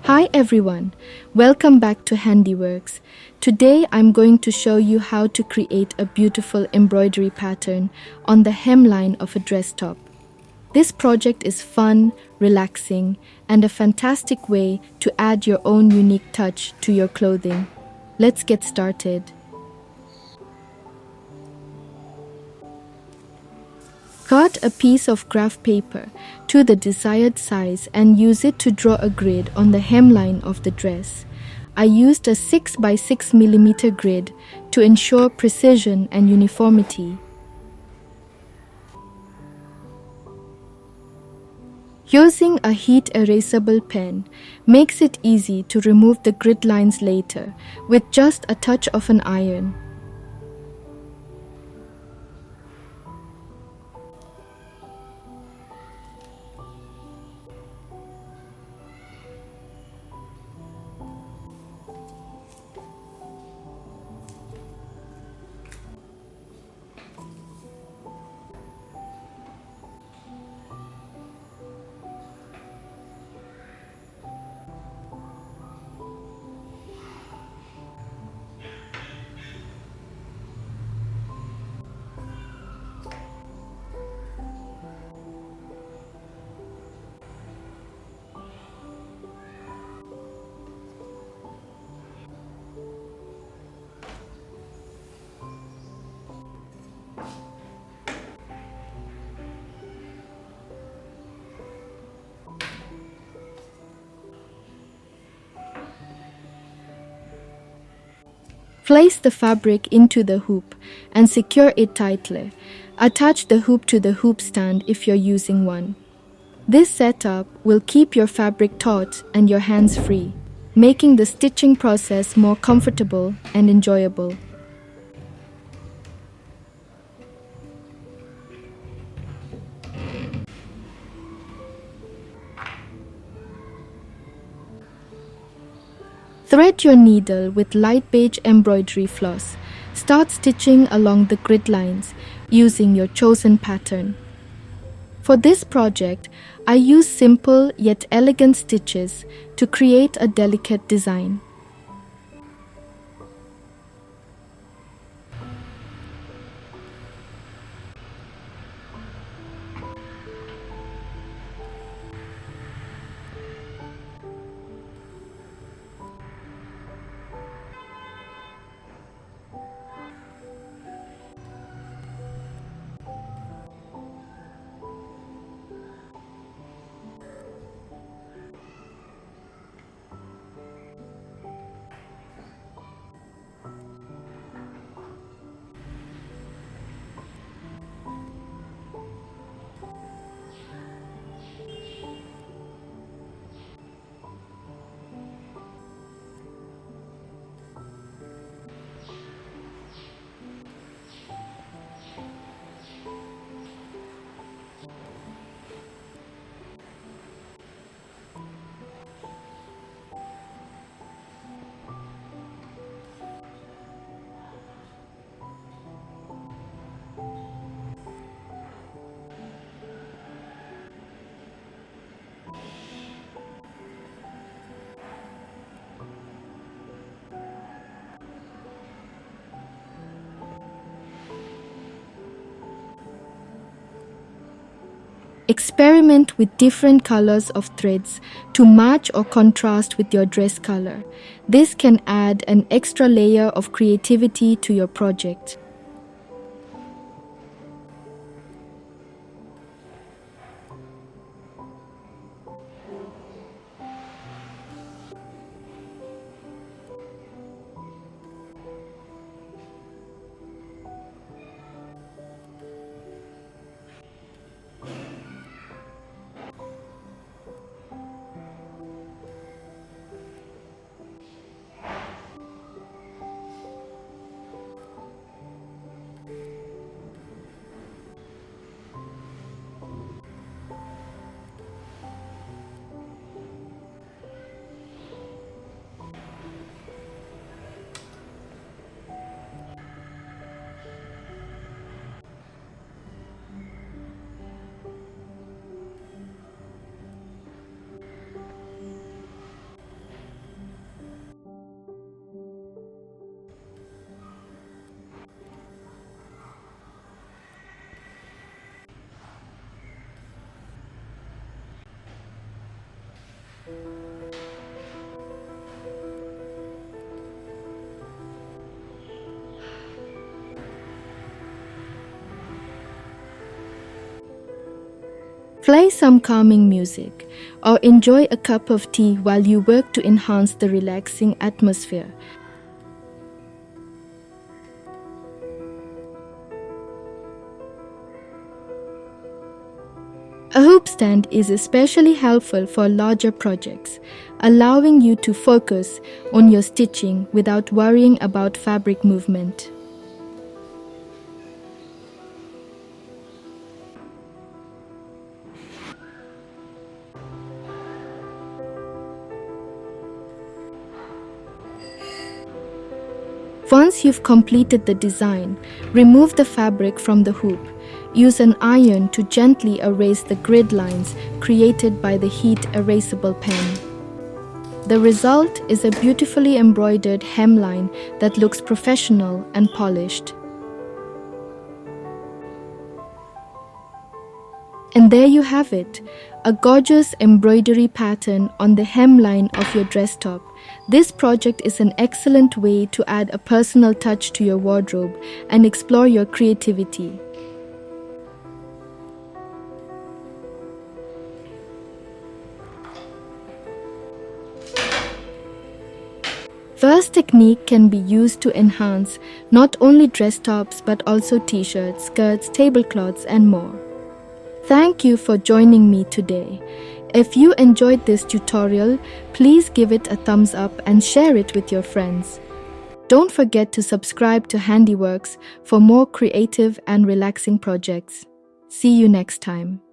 Hi everyone, welcome back to HandiWorks. Today I'm going to show you how to create a beautiful embroidery pattern on the hemline of a dress top. This project is fun, relaxing, and a fantastic way to add your own unique touch to your clothing. Let's get started. Cut a piece of graph paper to the desired size and use it to draw a grid on the hemline of the dress. I used a 6 by 6 millimeter grid to ensure precision and uniformity. Using a heat erasable pen makes it easy to remove the grid lines later with just a touch of an iron. Place the fabric into the hoop and secure it tightly. Attach the hoop to the hoop stand if you're using one. This setup will keep your fabric taut and your hands free, making the stitching process more comfortable and enjoyable. Thread your needle with light beige embroidery floss. Start stitching along the grid lines using your chosen pattern. For this project, I use simple yet elegant stitches to create a delicate design. Experiment with different colors of threads to match or contrast with your dress color. This can add an extra layer of creativity to your project. Play some calming music or enjoy a cup of tea while you work to enhance the relaxing atmosphere. A hoop stand is especially helpful for larger projects, allowing you to focus on your stitching without worrying about fabric movement. Once you've completed the design, remove the fabric from the hoop. Use an iron to gently erase the grid lines created by the heat erasable pen. The result is a beautifully embroidered hemline that looks professional and polished. And there you have it, a gorgeous embroidery pattern on the hemline of your dress top. This project is an excellent way to add a personal touch to your wardrobe and explore your creativity. This technique can be used to enhance not only dress tops but also t-shirts, skirts, tablecloths, and more. Thank you for joining me today. If you enjoyed this tutorial, please give it a thumbs up and share it with your friends. Don't forget to subscribe to HandiWorks for more creative and relaxing projects. See you next time.